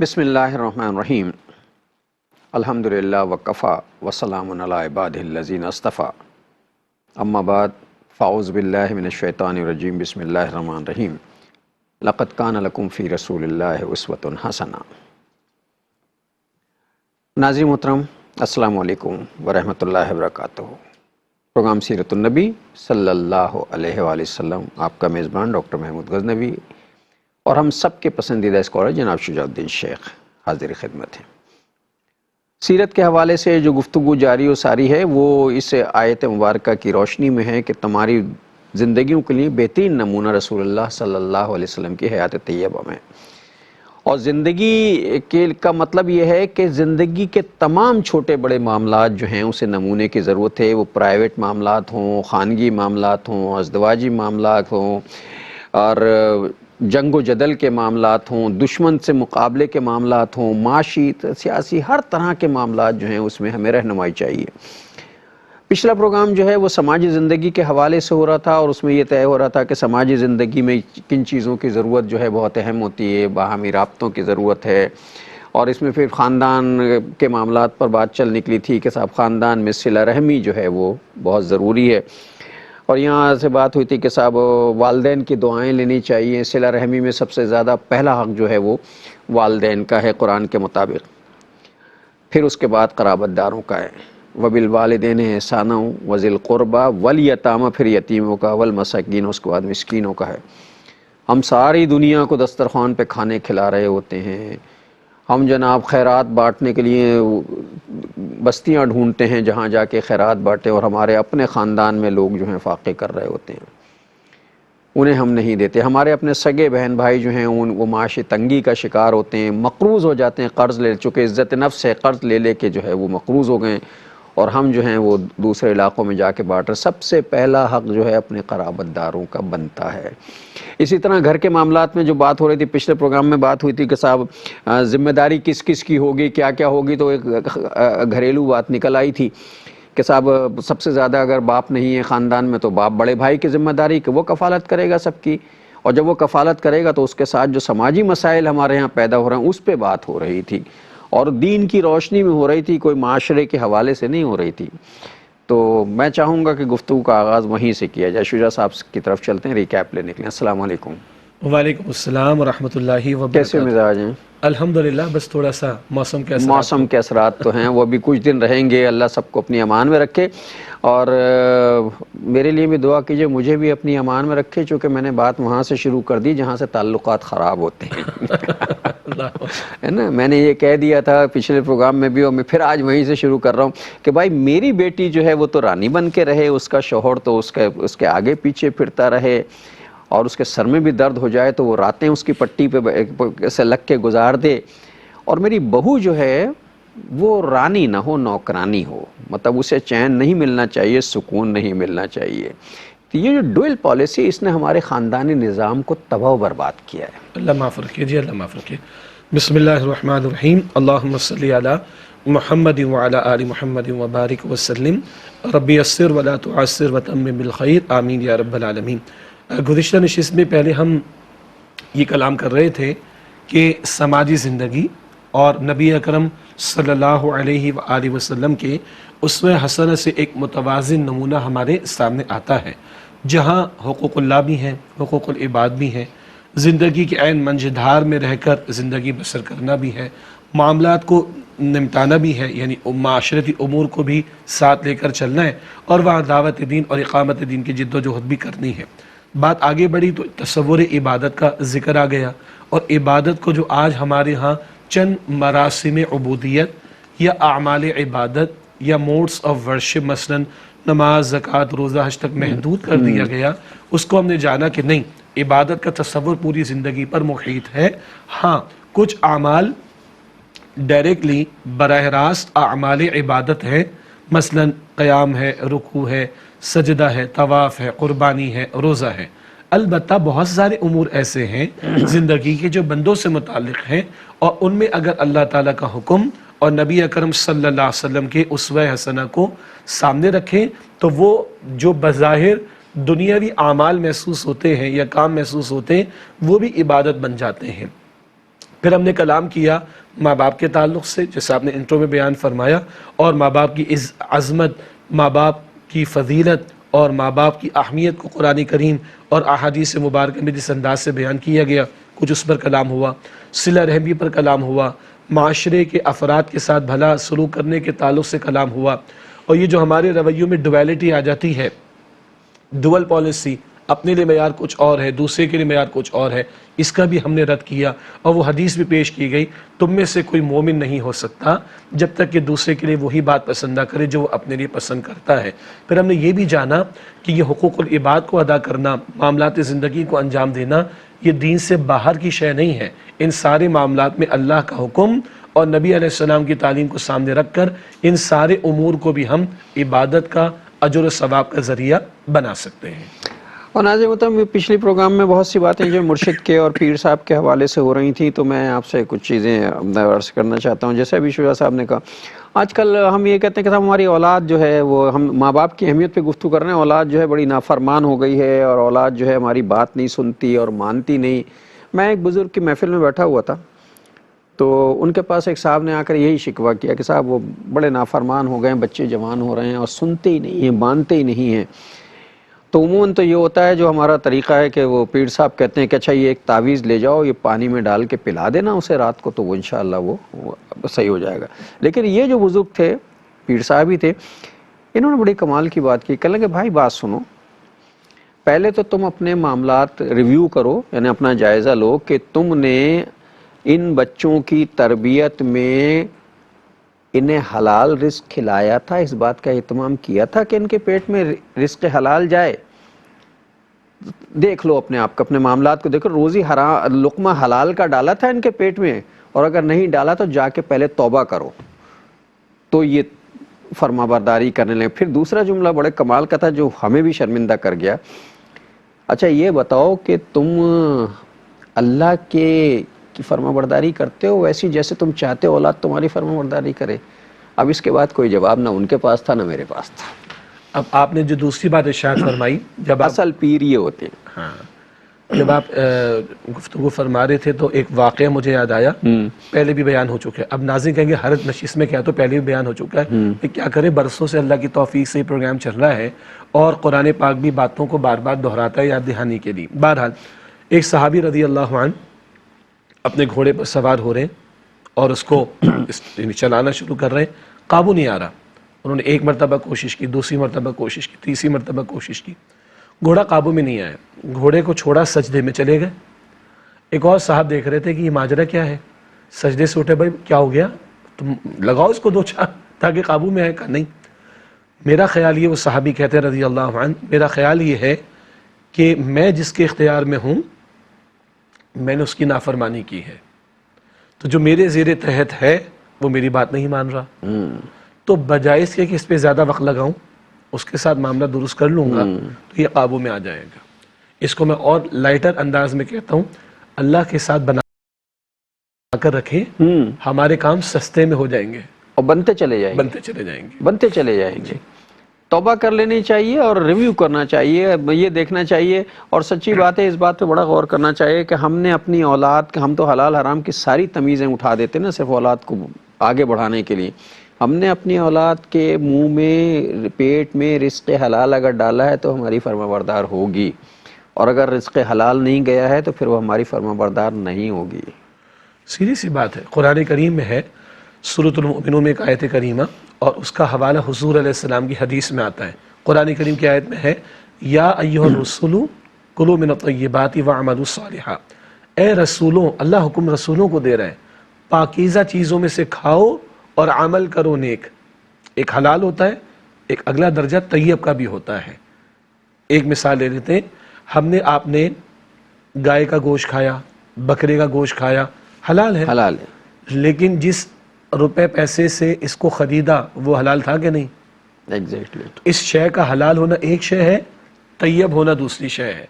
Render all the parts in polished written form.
بسم اللہ الرحمن الرحیم الحمدللہ وکفا وسلام علی عبادہ الذین اصطفیٰ اما بعد فاعوذ باللہ من الشیطان الرجیم بسم اللہ الرحمن الرحیم لقد کان لکم فی رسول اللہ اسوۃ حسنہ۔ ناظرین محترم السلام علیکم ورحمۃ اللہ وبرکاتہ۔ پروگرام سیرت النبی صلی اللہ علیہ وآلہ وسلم، آپ کا میزبان ڈاکٹر محمود غزنوی اور ہم سب کے پسندیدہ اسکالر جناب شجاع الدین شیخ حاضر خدمت ہیں۔ سیرت کے حوالے سے جو گفتگو جاری و ساری ہے وہ اس آیت مبارکہ کی روشنی میں ہے کہ تمہاری زندگیوں کے لیے بہترین نمونہ رسول اللہ صلی اللہ علیہ وسلم کی حیات طیبہ میں، اور زندگی کا مطلب یہ ہے کہ زندگی کے تمام چھوٹے بڑے معاملات جو ہیں اسے نمونے کی ضرورت ہے، وہ پرائیویٹ معاملات ہوں، خانگی معاملات ہوں، ازدواجی معاملات ہوں، اور جنگ و جدل کے معاملات ہوں، دشمن سے مقابلے کے معاملات ہوں، معاشی سیاسی ہر طرح کے معاملات جو ہیں اس میں ہمیں رہنمائی چاہیے۔ پچھلا پروگرام جو ہے وہ سماجی زندگی کے حوالے سے ہو رہا تھا، اور اس میں یہ طے ہو رہا تھا کہ سماجی زندگی میں کن چیزوں کی ضرورت جو ہے بہت اہم ہوتی ہے، باہمی رابطوں کی ضرورت ہے، اور اس میں پھر خاندان کے معاملات پر بات چل نکلی تھی کہ صاحب خاندان میں صلہ رحمی جو ہے وہ بہت ضروری ہے، اور یہاں سے بات ہوئی تھی کہ صاحب والدین کی دعائیں لینی چاہیے، صلہ رحمی میں سب سے زیادہ پہلا حق جو ہے وہ والدین کا ہے قرآن کے مطابق، پھر اس کے بعد قرابت داروں کا ہے، وبالوالدین احسانا وذی القربی والیتامی، پھر یتیموں کا، والمساکین اس کے بعد مسکینوں کا ہے۔ ہم ساری دنیا کو دسترخوان پہ کھانے کھلا رہے ہوتے ہیں، ہم جناب خیرات بانٹنے کے لیے بستیاں ڈھونڈتے ہیں جہاں جا کے خیرات بانٹیں، اور ہمارے اپنے خاندان میں لوگ جو ہیں فاقے کر رہے ہوتے ہیں، انہیں ہم نہیں دیتے۔ ہمارے اپنے سگے بہن بھائی جو ہیں وہ معاشی تنگی کا شکار ہوتے ہیں، مقروض ہو جاتے ہیں، قرض لے چکے، عزت نفس ہے، قرض لے لے کے جو ہے وہ مقروض ہو گئے، اور ہم جو ہیں وہ دوسرے علاقوں میں جا کے بانٹ رہے۔ سب سے پہلا حق جو ہے اپنے قرابت داروں کا بنتا ہے۔ اسی طرح گھر کے معاملات میں جو بات ہو رہی تھی، پچھلے پروگرام میں بات ہوئی تھی کہ صاحب ذمہ داری کس کس کی ہوگی، کیا کیا ہوگی، تو ایک گھریلو بات نکل آئی تھی کہ صاحب سب سے زیادہ اگر باپ نہیں ہے خاندان میں تو باپ بڑے بھائی کی ذمہ داری کہ وہ کفالت کرے گا سب کی، اور جب وہ کفالت کرے گا تو اس کے ساتھ جو سماجی مسائل ہمارے ہاں پیدا ہو رہے ہیں اس پہ بات ہو رہی تھی، اور دین کی روشنی میں ہو رہی تھی، کوئی معاشرے کے حوالے سے نہیں ہو رہی تھی۔ تو میں چاہوں گا کہ گفتگو کا آغاز وہیں سے کیا جائے۔ شجاع صاحب کی طرف چلتے ہیں ریکیپ لینے کے لیے۔ السلام علیکم۔ وعلیکم السلام ورحمۃ اللہ وبرکاتہ۔ کیسے مزاج ہیں؟ الحمدللہ، بس تھوڑا سا موسم کے اثرات تو ہیں، وہ ابھی کچھ دن رہیں گے، اللہ سب کو اپنی امان میں رکھے، اور میرے لیے بھی دعا کیجئے، مجھے بھی اپنی امان میں رکھے، چونکہ میں نے بات وہاں سے شروع کر دی جہاں سے تعلقات خراب ہوتے ہیں ہے نا۔ میں نے یہ کہہ دیا تھا پچھلے پروگرام میں بھی، اور میں پھر آج وہیں سے شروع کر رہا ہوں کہ بھائی میری بیٹی جو ہے وہ تو رانی بن کے رہے، اس کا شوہر تو اس کے آگے پیچھے پھرتا رہے، اور اس کے سر میں بھی درد ہو جائے تو وہ راتیں اس کی پٹی پہ سے لگ کے گزار دے، اور میری بہو جو ہے وہ رانی نہ ہو، نوکرانی ہو، مطلب اسے چین نہیں ملنا چاہیے، سکون نہیں ملنا چاہیے۔ تو یہ جو ڈوئل پالیسی، اس نے ہمارے خاندانی نظام کو تباہ و برباد کیا ہے۔ اللہ معاف رکھیے جی، اللہ معاف رکھیے۔ بسم اللہ الرحمن الرحیم، اللہم صلی علی محمد وعلی آل محمد وبارک وسلم، ربی یسر ولا تعسر وتمم بالخیر، آمین یا رب العالمین۔ گزشتہ نشست میں پہلے ہم یہ کلام کر رہے تھے کہ سماجی زندگی اور نبی اکرم صلی اللہ علیہ وآلہ وسلم کے اسوہ حسنہ سے ایک متوازن نمونہ ہمارے سامنے آتا ہے، جہاں حقوق اللہ بھی ہیں، حقوق العباد بھی ہیں، زندگی کے عین منجھدار میں رہ کر زندگی بسر کرنا بھی ہے، معاملات کو نمٹانا بھی ہے، یعنی معاشرتی امور کو بھی ساتھ لے کر چلنا ہے، اور وہاں دعوت دین اور اقامت دین کی جد و جہد بھی کرنی ہے۔ بات آگے بڑھی تو تصور عبادت کا ذکر آ گیا، اور عبادت کو جو آج ہمارے ہاں چند مراسم عبودیت یا اعمال عبادت یا موڈس آف ورشپ، مثلا نماز، زکوٰۃ، روزہ، حج تک محدود کر دیا گیا، اس کو ہم نے جانا کہ نہیں، عبادت کا تصور پوری زندگی پر محیط ہے۔ ہاں، کچھ اعمال ڈائریکٹلی براہ راست اعمال عبادت ہیں، مثلا قیام ہے، رکوع ہے، سجدہ ہے، طواف ہے، قربانی ہے، روزہ ہے۔ البتہ بہت سارے امور ایسے ہیں زندگی کے جو بندوں سے متعلق ہیں، اور ان میں اگر اللہ تعالیٰ کا حکم اور نبی اکرم صلی اللہ علیہ وسلم کے اسوہ حسنہ کو سامنے رکھیں تو وہ جو بظاہر دنیاوی اعمال محسوس ہوتے ہیں یا کام محسوس ہوتے ہیں وہ بھی عبادت بن جاتے ہیں۔ پھر ہم نے کلام کیا ماں باپ کے تعلق سے، جیسے آپ نے انٹرو میں بیان فرمایا، اور ماں باپ کی عظمت، ماں باپ کی فضیلت اور ماں باپ کی اہمیت کو قرآن کریم اور احادیث مبارکہ میں جس انداز سے بیان کیا گیا، کچھ اس پر کلام ہوا، صلہ رحمی پر کلام ہوا، معاشرے کے افراد کے ساتھ بھلا سلوک کرنے کے تعلق سے کلام ہوا، اور یہ جو ہمارے رویوں میں ڈویلٹی آ جاتی ہے، ڈول پالیسی، اپنے لیے معیار کچھ اور ہے، دوسرے کے لیے معیار کچھ اور ہے، اس کا بھی ہم نے رد کیا، اور وہ حدیث بھی پیش کی گئی، تم میں سے کوئی مومن نہیں ہو سکتا جب تک کہ دوسرے کے لیے وہی بات پسند نہ کرے جو وہ اپنے لیے پسند کرتا ہے۔ پھر ہم نے یہ بھی جانا کہ یہ حقوق العباد کو ادا کرنا، معاملات زندگی کو انجام دینا، یہ دین سے باہر کی شے نہیں ہے، ان سارے معاملات میں اللہ کا حکم اور نبی علیہ السلام کی تعلیم کو سامنے رکھ کر ان سارے امور کو بھی ہم عبادت کا، اجر و ثواب کا ذریعہ بنا سکتے ہیں۔ اور ناظرین محترم، پچھلی پروگرام میں بہت سی باتیں جو مرشد کے اور پیر صاحب کے حوالے سے ہو رہی تھیں، تو میں آپ سے کچھ چیزیں عرض کرنا چاہتا ہوں۔ جیسے ابھی شجاع صاحب نے کہا، آج کل ہم یہ کہتے ہیں کہ صاحب ہماری اولاد جو ہے، وہ ہم ماں باپ کی اہمیت پہ گفتگو کر رہے ہیں، اولاد جو ہے بڑی نافرمان ہو گئی ہے، اور اولاد جو ہے ہماری بات نہیں سنتی اور مانتی نہیں۔ میں ایک بزرگ کی محفل میں بیٹھا ہوا تھا، تو ان کے پاس ایک صاحب نے آ کر یہی شکوہ کیا کہ صاحب وہ بڑے نافرمان ہو گئے ہیں، بچے جوان ہو رہے ہیں اور سنتے ہی نہیں ہیں، مانتے ہی نہیں ہیں۔ تو عموماً تو یہ ہوتا ہے، جو ہمارا طریقہ ہے کہ وہ پیر صاحب کہتے ہیں کہ اچھا یہ ایک تعویذ لے جاؤ، یہ پانی میں ڈال کے پلا دینا اسے رات کو، تو وہ انشاءاللہ وہ صحیح ہو جائے گا۔ لیکن یہ جو بزرگ تھے، پیر صاحب ہی تھے، انہوں نے بڑی کمال کی بات کی، کہنے لگے بھائی بات سنو، پہلے تو تم اپنے معاملات ریویو کرو، یعنی اپنا جائزہ لو کہ تم نے ان بچوں کی تربیت میں انہیں حلال رزق کھلایا تھا، اس بات کا اہتمام کیا تھا کہ ان کے پیٹ میں رزق حلال جائے۔ دیکھ لو اپنے آپ کو، اپنے معاملات کو دیکھو، روزی حرام لقمہ حلال کا ڈالا تھا ان کے پیٹ میں، اور اگر نہیں ڈالا تو جا کے پہلے توبہ کرو، تو یہ فرما برداری کرنے لگے۔ پھر دوسرا جملہ بڑے کمال کا تھا جو ہمیں بھی شرمندہ کر گیا، اچھا یہ بتاؤ کہ تم اللہ کی فرما برداری کرتے ہو ویسی جیسے تم چاہتے ہو اولاد تمہاری فرما برداری کرے؟ اب اس کے بعد کوئی جواب نہ ان کے پاس تھا نہ میرے پاس تھا۔ اب آپ نے جو دوسری بات ارشاد فرمائی، جب آپ اصل پیر یہ ہوتے ہیں۔ ہاں، جب آپ گفتگو فرما رہے تھے تو ایک واقعہ مجھے یاد آیا، پہلے بھی بیان ہو چکا ہے، اب ناظرین کہیں گے ہر نشست میں کیا تو پہلے بھی بیان ہو چکا ہے، کہ کیا کرے، برسوں سے اللہ کی توفیق سے یہ پروگرام چل رہا ہے اور قرآن پاک بھی باتوں کو بار بار دہراتا ہے یاد دہانی کے لیے۔ بہرحال ایک صحابی رضی اللہ عنہ اپنے گھوڑے پر سوار ہو رہے ہیں اور اس کو چلانا شروع کر رہے ہیں، قابو نہیں آ رہا۔ انہوں نے ایک مرتبہ کوشش کی، دوسری مرتبہ کوشش کی، تیسری مرتبہ کوشش کی، گھوڑا قابو میں نہیں آیا، گھوڑے کو چھوڑا، سجدے میں چلے گئے۔ ایک اور صاحب دیکھ رہے تھے کہ یہ ماجرا کیا ہے، سجدے سے اٹھے، بھائی کیا ہو گیا، تم لگاؤ اس کو دو چار تاکہ قابو میں آئے۔ کہا نہیں، میرا خیال یہ، وہ صحابی کہتے ہیں رضی اللہ عنہ، میرا خیال یہ ہے کہ میں جس کے اختیار میں ہوں میں نے اس کی نافرمانی کی ہے، تو جو میرے زیر تحت ہے وہ میری بات نہیں مان رہا، تو بجائے اس کے کہ اس پہ زیادہ وقت لگاؤں، اس کے ساتھ معاملہ درست کر لوں گا تو یہ قابو میں آ جائے گا۔ اس کو میں اور لائٹر انداز میں کہتا ہوں، اللہ کے ساتھ بنا کر رکھیں، ہمارے کام سستے میں ہو جائیں گے اور بنتے چلے جائیں گے، بنتے چلے جائیں گے، بنتے چلے جائیں گے۔ توبہ کر لینی چاہیے اور ریویو کرنا چاہیے، یہ دیکھنا چاہیے، اور سچی بات ہے اس بات پہ بڑا غور کرنا چاہیے کہ ہم نے اپنی اولاد، ہم تو حلال حرام کی ساری تمیزیں اٹھا دیتے نا صرف اولاد کو آگے بڑھانے کے لیے، ہم نے اپنی اولاد کے منہ میں، پیٹ میں رزق حلال اگر ڈالا ہے تو ہماری فرما بردار ہوگی، اور اگر رزق حلال نہیں گیا ہے تو پھر وہ ہماری فرما بردار نہیں ہوگی۔ سیدھی سی بات ہے، قرآن کریم میں ہے، سورۃ المؤمنون میں ایک آیت کریمہ، اور اس کا حوالہ حضور علیہ السلام کی حدیث میں آتا ہے۔ قرآن کریم کی آیت میں ہے، یا ایھا الرسل کلوا من الطیبات واعملوا صالحا، اے رسولوں، اللہ حکم رسولوں کو دے رہا ہے، پاکیزہ چیزوں میں سے کھاؤ اور عمل کرو نیک۔ ایک حلال ہوتا ہے، ایک اگلا درجہ طیب کا بھی ہوتا ہے۔ ایک مثال لے لیتے ہیں، آپ نے گائے کا گوشت کھایا، بکرے کا گوشت کھایا، حلال ہے، حلال ہے، لیکن جس روپے پیسے سے اس کو خریدا وہ حلال تھا کہ نہیں؟ ایگزیکٹلی۔ اس شے کا حلال ہونا ایک شے ہے، طیب ہونا دوسری شے ہے۔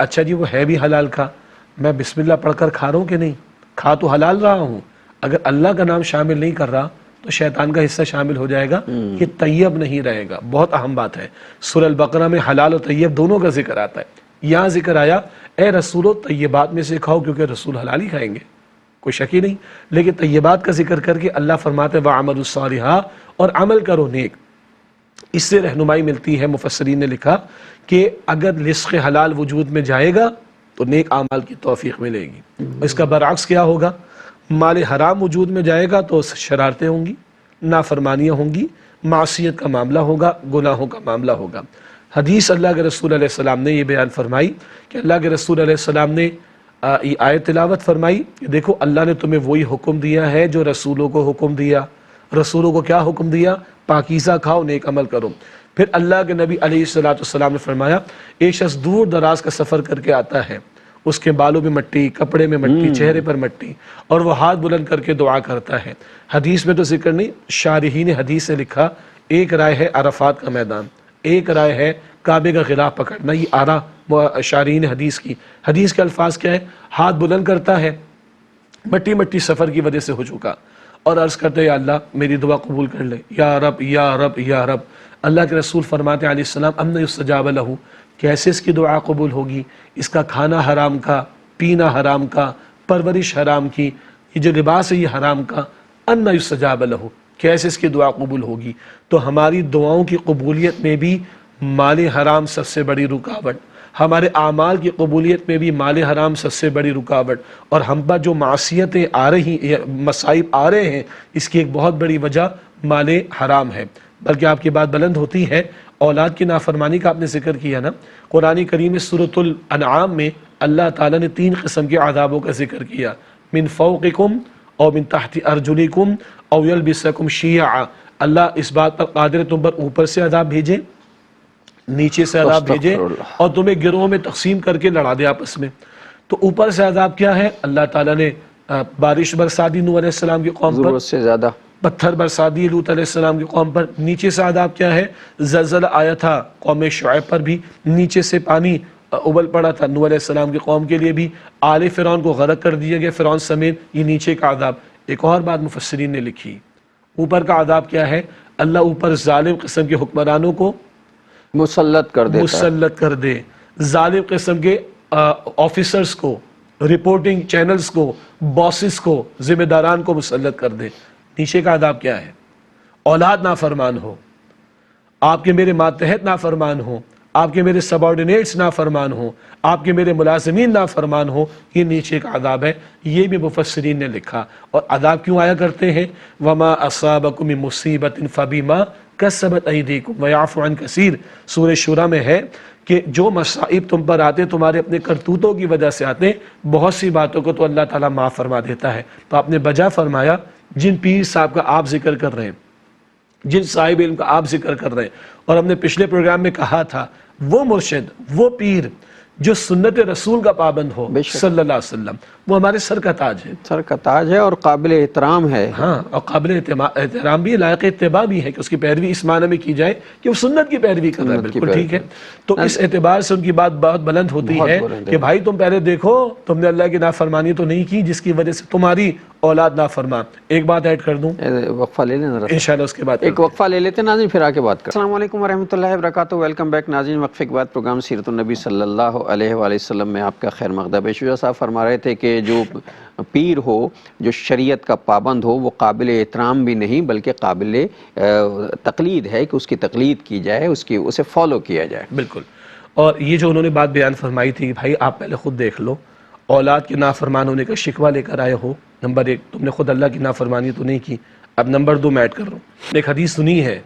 اچھا جی وہ ہے بھی حلال کا، میں بسم اللہ پڑھ کر کھا رہا ہوں کہ نہیں؟ کھا تو حلال رہا ہوں، اگر اللہ کا نام شامل نہیں کر رہا تو شیطان کا حصہ شامل ہو جائے گا، یہ طیب نہیں رہے گا۔ بہت اہم بات ہے، سورہ البقرہ میں حلال و طیب دونوں کا ذکر آتا ہے، یہاں ذکر آیا اے رسولو طیبات میں سے کھاؤ، کیونکہ رسول حلال ہی کھائیں گے۔ کوئی شک ہی نہیں. لیکن طیبات کا ذکر کر کے اللہ فرماتے ہیں وَعَمَلُوا الصَّالِحَاتِ، اور عمل کرو نیک. اس سے رہنمائی ملتی ہے، مفسرین نے لکھا کہ اگر رزق حلال وجود میں جائے گا تو نیک اعمال کی توفیق ملے گی. اس کا برعکس کیا ہوگا؟ مال حرام وجود میں جائے گا تو شرارتیں ہوں گی، نافرمانیاں ہوں گی، معصیت کا معاملہ ہوگا، گناہوں کا معاملہ ہوگا. حدیث اللہ کے رسول علیہ السلام نے یہ بیان فرمائی کہ اللہ کے رسول علیہ السلام نے یہ آیت تلاوت فرمائی کہ دیکھو اللہ نے تمہیں وہی حکم دیا ہے جو رسولوں کو حکم دیا. رسولوں کو کیا حکم دیا؟ پاکیزہ کھاؤ، نیک عمل کرو. پھر اللہ کے نبی علیہ السلام نے فرمایا ایک شخص دور دراز کا سفر کر کے آتا ہے، اس کے بالوں میں مٹی، کپڑے میں مٹی، چہرے پر مٹی، اور وہ ہاتھ بلند کر کے دعا کرتا ہے. حدیث میں تو ذکر نہیں، شارحین حدیث نے لکھا ایک رائے ہے عرفات کا میدان، ایک رائے ہے کعبے کا غلاف پکڑنا. یہ آرا شارحین حدیث کی. حدیث کے الفاظ کیا ہے؟ ہاتھ بلند کرتا ہے، مٹی سفر کی وجہ سے ہو چکا، اور عرض کرتے یا اللہ میری دعا قبول کر لے، یا رب یا رب یا رب. اللہ کے رسول فرماتے علیہ السلام امن یستجاب لہ، کیسے اس کی دعا قبول ہوگی؟ اس کا کھانا حرام کا، پینا حرام کا، پرورش حرام کی، یہ جو لباس ہے یہ حرام کا. ان یستجاب لہ، کیسے اس کی دعا قبول ہوگی؟ تو ہماری دعاؤں کی قبولیت میں بھی مال حرام سب سے بڑی رکاوٹ، ہمارے اعمال کی قبولیت میں بھی مال حرام سب سے بڑی رکاوٹ. اور ہم پر جو معصیتیں آ رہی، مصائب آ رہے ہیں، اس کی ایک بہت بڑی وجہ مال حرام ہے. بلکہ آپ کی بات بلند ہوتی ہے، اولاد کی نافرمانی کا آپ نے ذکر کیا نا. قرآن کریم سورۃ الانعام میں اللہ تعالیٰ نے 3 قسم کے عذابوں کا ذکر کیا، من فوقکم او من تحت ارجلکم او یلبسکم شیعا. اللہ اس بات پر قادر ہے تم پر اوپر سے عذاب بھیجے، نیچے سے عذاب بھیجے، اور تمہیں گروہوں میں تقسیم کر کے لڑا دے آپس میں. تو اوپر سے عذاب کیا ہے؟ اللہ تعالیٰ نے بارش برسا دی نوح علیہ السلام کی قوم پر، ضرورت سے زیادہ پتھر برسا دی لوط علیہ السلام کی قوم پر. نیچے سے عذاب کیا ہے؟ زلزلہ آیا تھا قوم شعیب پر بھی، نیچے سے پانی ابل پڑا تھا نوح علیہ السلام کی قوم کے لیے بھی. آل فرعون کو غرق کر دیا گیا فرعون سمیت، یہ نیچے کا عذاب. ایک اور بات مفسرین نے لکھی، اوپر کا عذاب کیا ہے؟ اللہ اوپر ظالم قسم کے حکمرانوں کو مسلط کر دیتا ہے، مسلط کر دے، ظالم قسم کے آفیسرز کو، رپورٹنگ چینلز کو، باسز کو، ذمہ داران کو مسلط کر دے. نیچے کا عذاب کیا ہے؟ اولاد نافرمان ہو، آپ کے میرے ماتحت نافرمان ہو، آپ کے میرے سبارڈینیٹس نافرمان ہو، آپ کے میرے ملازمین نافرمان ہو، یہ نیچے کا عذاب ہے. یہ بھی مفسرین نے لکھا. اور عذاب کیوں آیا کرتے ہیں؟ وَمَا أَصَابَكُم مِّن مُّصِيبَةٍ فَبِمَا كَسَّبَتْ أَيْدِيكُمْ وَيَعْفُو عَن كَثِيرٍ. سورہ شورى میں ہے کہ جو مصائب تم پر آتے تمہارے اپنے کرتوتوں کی وجہ سے آتے، بہت سی باتوں کو تو اللہ تعالیٰ معاف فرما دیتا ہے. تو آپ نے بجا فرمایا جن پیر صاحب کا آپ ذکر کر رہے ہیں، جن صاحب علم کا آپ ذکر کر رہے ہیں، اور ہم نے پچھلے پروگرام میں کہا تھا وہ مرشد، وہ پیر جو سنت رسول کا پابند ہو صلی اللہ علیہ وسلم، وہ ہمارے سر کا تاج ہے. سر کا تاج ہے اور قابل احترام ہے. ہاں، اور قابل احترام بھی، لائق اتباع بھی ہے کہ اس کی پیروی اس معنی میں کی جائے کہ وہ سنت کی پیروی کر رہا ہے. بالکل ٹھیک ہے. تو اس اعتبار سے ان کی بات بہت بلند ہوتی ہے کہ بھائی تم پہلے دیکھو تم نے اللہ کی نافرمانی تو نہیں کی جس کی وجہ سے تمہاری اولاد نافرمان. ایک بات ایڈ کر دوں، وقفہ لے لینا، انشاءاللہ اس کے بعد ایک وقفہ لے لیتے ہیں ناظرین، پھر آگے بات کریں. السلام علیکم ورحمۃ اللہ وبرکاتہ. ویلکم بیک ناظرین. وقفے کے بعد پروگرام سیرت النبی صلی اللہ علیہ وآلہ وسلم میں آپ کا خیر مقدم ہے. شجاع صاحب فرما رہے تھے کہ جو پیر ہو، جو شریعت کا پابند ہو، وہ قابل احترام بھی نہیں بلکہ قابل تقلید ہے کہ اس کی تقلید کی جائے، اسے فالو کیا جائے. بالکل. اور یہ جو انہوں نے بات بیان فرمائی تھی کہ بھائی آپ پہلے خود دیکھ لو، اولاد کے نافرمان ہونے کا شکوہ لے کر آئے ہو. نمبر 1 تم نے خود اللہ کی نافرمانی تو نہیں کی. اب نمبر 2 میں ایڈ کر رہا ہوں. ایک حدیث سنی ہے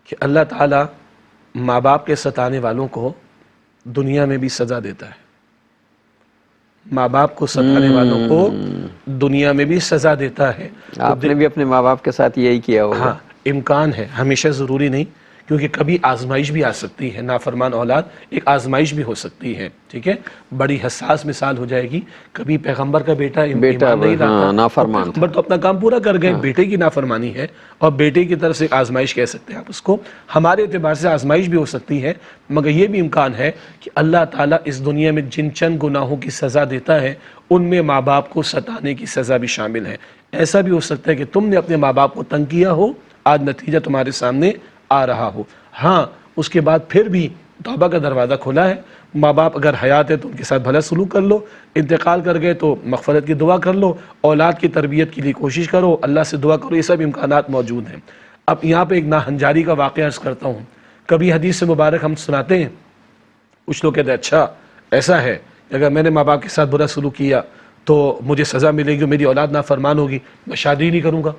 کہ اللہ تعالیٰ ماں باپ کے ستانے والوں کو دنیا میں بھی سزا دیتا ہے. ماں باپ کو ستانے والوں کو دنیا میں بھی سزا دیتا ہے. آپ نے بھی اپنے ماں باپ کے ساتھ یہی کیا ہوگا. ہاں، امکان ہے، ہمیشہ ضروری نہیں، کیونکہ کبھی آزمائش بھی آ سکتی ہے. نافرمان اولاد ایک آزمائش بھی ہو سکتی ہے. ٹھیک ہے، بڑی حساس مثال ہو جائے گی. کبھی پیغمبر کا بیٹا ایمان نہیں لاتا، نافرمان، پیغمبر تو اپنا کام پورا کر گئے، بیٹے کی نافرمانی ہے اور بیٹے کی طرف سے ایک آزمائش کہہ سکتے ہیں آپ اس کو. ہمارے اعتبار سے آزمائش بھی ہو سکتی ہے، مگر یہ بھی امکان ہے کہ اللہ تعالیٰ اس دنیا میں جن چند گناہوں کی سزا دیتا ہے ان میں ماں باپ کو ستانے کی سزا بھی شامل ہے. ایسا بھی ہو سکتا ہے کہ تم نے اپنے ماں باپ کو تنگ کیا ہو، آج نتیجہ تمہارے سامنے آ رہا ہو. ہاں، اس کے بعد پھر بھی توبہ کا دروازہ کھلا ہے. ماں باپ اگر حیات ہے تو ان کے ساتھ بھلا سلوک کر لو، انتقال کر گئے تو مغفرت کی دعا کر لو، اولاد کی تربیت کے لیے کوشش کرو، اللہ سے دعا کرو، یہ سب امکانات موجود ہیں. اب یہاں پہ ایک ناہنجاری کا واقعہ عرض کرتا ہوں. کبھی حدیث مبارک ہم سناتے ہیں، کچھ لوگ کہتے ہیں اچھا ایسا ہے کہ اگر میں نے ماں باپ کے ساتھ برا سلوک کیا تو مجھے سزا ملے گی، میری اولاد نافرمان ہوگی، میں شادی نہیں کروں گا،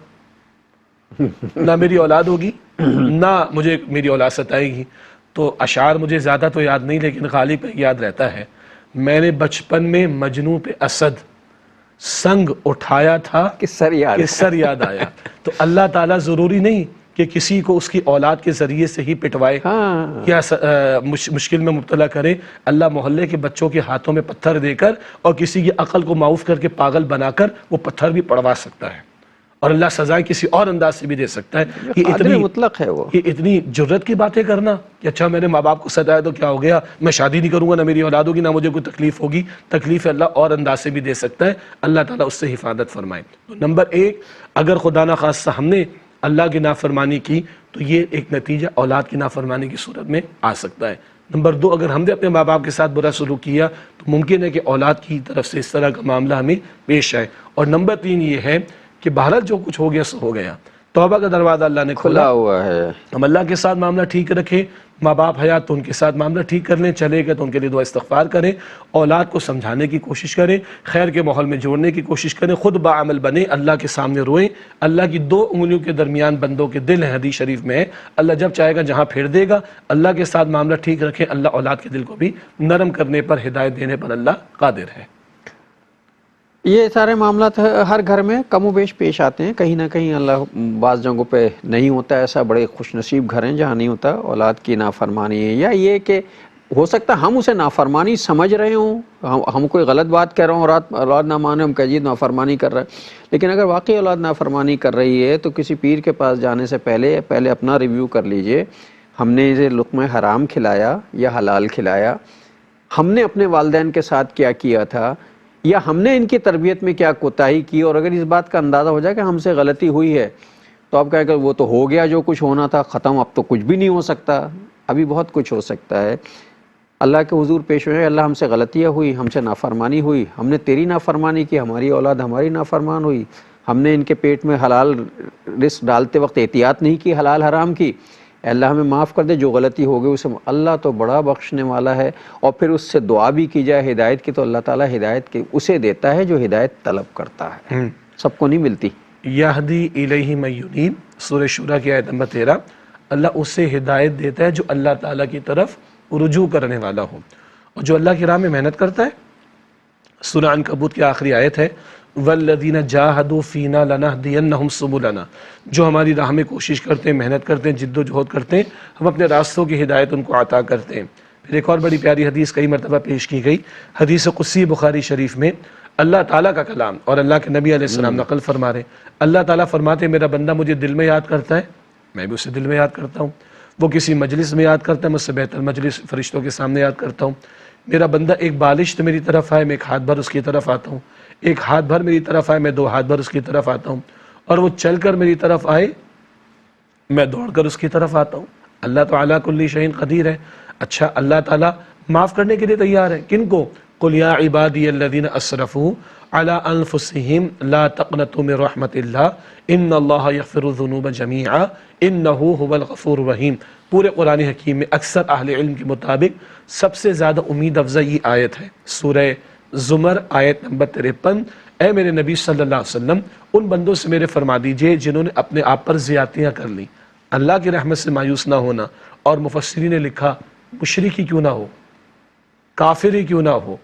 نہ میری اولاد ہوگی نہ مجھے میری اولاد ستائے گی. تو اشعار مجھے زیادہ تو یاد نہیں لیکن غالب یاد رہتا ہے، میں نے بچپن میں مجنوں پہ اسد سنگ اٹھایا تھا کہ سر یاد آیا. تو اللہ تعالیٰ ضروری نہیں کہ کسی کو اس کی اولاد کے ذریعے سے ہی پٹوائے ہاں یا مشکل میں مبتلا کرے. اللہ محلے کے بچوں کے ہاتھوں میں پتھر دے کر اور کسی کی عقل کو معاف کر کے پاگل بنا کر وہ پتھر بھی پڑوا سکتا ہے، اور اللہ سزائیں کسی اور انداز سے بھی دے سکتا ہے. قادر مطلق ہے وہ. یہ اتنی جرت کی باتیں کرنا کہ اچھا میں نے ماں باپ کو ستایا تو کیا ہو گیا، میں شادی نہیں کروں گا، نہ میری اولاد ہوگی، نہ مجھے کوئی تکلیف ہوگی. تکلیف اللہ اور انداز سے بھی دے سکتا ہے، اللہ تعالیٰ اس سے حفاظت فرمائے. تو نمبر ایک، اگر خدا نہ خواستہ ہم نے اللہ کی نافرمانی کی تو یہ ایک نتیجہ اولاد کی نافرمانی کی صورت میں آ سکتا ہے. نمبر دو، اگر ہم نے اپنے ماں باپ کے ساتھ برا سلوک کیا تو ممکن ہے کہ اولاد کی طرف سے اس طرح کا معاملہ ہمیں پیش آئے. اور نمبر تین یہ ہے کہ بہرحال جو کچھ ہو گیا سو ہو گیا، توبہ کا دروازہ اللہ نے کھولا ہوا ہے. ہم اللہ کے ساتھ معاملہ ٹھیک رکھیں. ماں باپ حیات تو ان کے ساتھ معاملہ ٹھیک کر لیں، چلے گئے تو ان کے لیے دعا استغفار کریں، اولاد کو سمجھانے کی کوشش کریں، خیر کے ماحول میں جوڑنے کی کوشش کریں، خود بعمل بنیں، اللہ کے سامنے روئیں. اللہ کی دو انگلیوں کے درمیان بندوں کے دل ہیں، حدیث شریف میں ہے. اللہ جب چاہے گا جہاں پھیر دے گا. اللہ کے ساتھ معاملہ ٹھیک رکھیں، اللہ اولاد کے دل کو بھی نرم کرنے پر، ہدایت دینے پر اللہ قادر ہے. یہ سارے معاملات ہر گھر میں کم و بیش پیش آتے ہیں، کہیں نہ کہیں اللہ بعض جگہوں پہ نہیں ہوتا ایسا. بڑے خوش نصیب گھر ہیں جہاں نہیں ہوتا. اولاد کی نافرمانی ہے، یا یہ کہ ہو سکتا ہے ہم اسے نافرمانی سمجھ رہے ہوں، ہم کوئی غلط بات کہہ رہے ہوں اور اولاد نہ مانے، ہم کہہ نافرمانی کر رہا ہے. لیکن اگر واقعی اولاد نافرمانی کر رہی ہے تو کسی پیر کے پاس جانے سے پہلے اپنا ریویو کر لیجئے. ہم نے اسے لقمہ حرام کھلایا یا حلال کھلایا؟ ہم نے اپنے والدین کے ساتھ کیا کیا تھا؟ یا ہم نے ان کی تربیت میں کیا کوتاہی کی؟ اور اگر اس بات کا اندازہ ہو جائے کہ ہم سے غلطی ہوئی ہے تو آپ کہیں کہ وہ تو ہو گیا جو کچھ ہونا تھا، ختم، اب تو کچھ بھی نہیں ہو سکتا. ابھی بہت کچھ ہو سکتا ہے. اللہ کے حضور پیش ہوئے، اللہ ہم سے غلطیاں ہوئی، ہم سے نافرمانی ہوئی، ہم نے تیری نافرمانی کی، ہماری اولاد ہماری نافرمان ہوئی، ہم نے ان کے پیٹ میں حلال رزق ڈالتے وقت احتیاط نہیں کی، حلال حرام کی. اے اللہ ہمیں معاف کر دے، جو غلطی ہو گئی اسے. اللہ تو بڑا بخشنے والا ہے. اور پھر اس سے دعا بھی کی جائے ہدایت کی تو اللہ تعالیٰ ہدایت کی اسے دیتا ہے جو ہدایت طلب کرتا ہے، سب کو نہیں ملتی. یہدی الیہ من ینیب، سورہ شورى کی آیت نمبر 13. اللہ اسے ہدایت دیتا ہے جو اللہ تعالیٰ کی طرف رجوع کرنے والا ہو اور جو اللہ کی راہ میں محنت کرتا ہے. سورہ عنکبوت کی آخری آیت ہے، والذین جاہدوا فینا لنہدینہم سبلنا، جو ہماری راہ میں کوشش کرتے ہیں، محنت کرتے ہیں، جد و جہد کرتے ہیں، ہم اپنے راستوں کی ہدایت ان کو عطا کرتے ہیں. پھر ایک اور بڑی پیاری حدیث کئی مرتبہ پیش کی گئی، حدیث قدسی بخاری شریف میں اللہ تعالیٰ کا کلام اور اللہ کے نبی علیہ السلام نقل فرما رہے. اللہ تعالیٰ فرماتے ہیں میرا بندہ مجھے دل میں یاد کرتا ہے، میں بھی اسے دل میں یاد کرتا ہوں. وہ کسی مجلس میں یاد کرتا ہے، مجھ سے بہتر مجلس فرشتوں کے سامنے یاد کرتا ہوں. میرا بندہ ایک بالشت میری طرف آئے، میں ایک ہاتھ بھر اس کی طرف آتا ہوں. ایک ہاتھ بھر میری طرف آئے، میں دو ہاتھ بھر اس کی طرف آتا ہوں. اور وہ چل کر میری طرف آئے، میں دوڑ کر اس کی طرف آتا ہوں. اللہ تعالیٰ کل شیء قدیر ہے. اچھا اللہ تعالیٰ معاف کرنے کے لیے تیار ہے. کن کو؟ قل یا عبادی الذین اسرفوا علی انفسہم لا تقنطوا من رحمت اللہ ان اللہ یغفر الذنوب جمیعا انہ هو الغفور الرحیم. پورے قرآن حکیم میں اکثر اہل علم کے مطابق سب سے زیادہ امید افزا یہ آیت ہے، سورہ زمر آیت نمبر 53. اے میرے نبی صلی اللہ علیہ وسلم ان بندوں سے میرے فرما دیجئے جنہوں نے اپنے آپ پر زیادتیاں کر لی، اللہ کی رحمت سے مایوس نہ ہونا. اور مفسرین نے لکھا مشرک ہی کیوں نہ ہو، کافر ہی کیوں نہ ہو،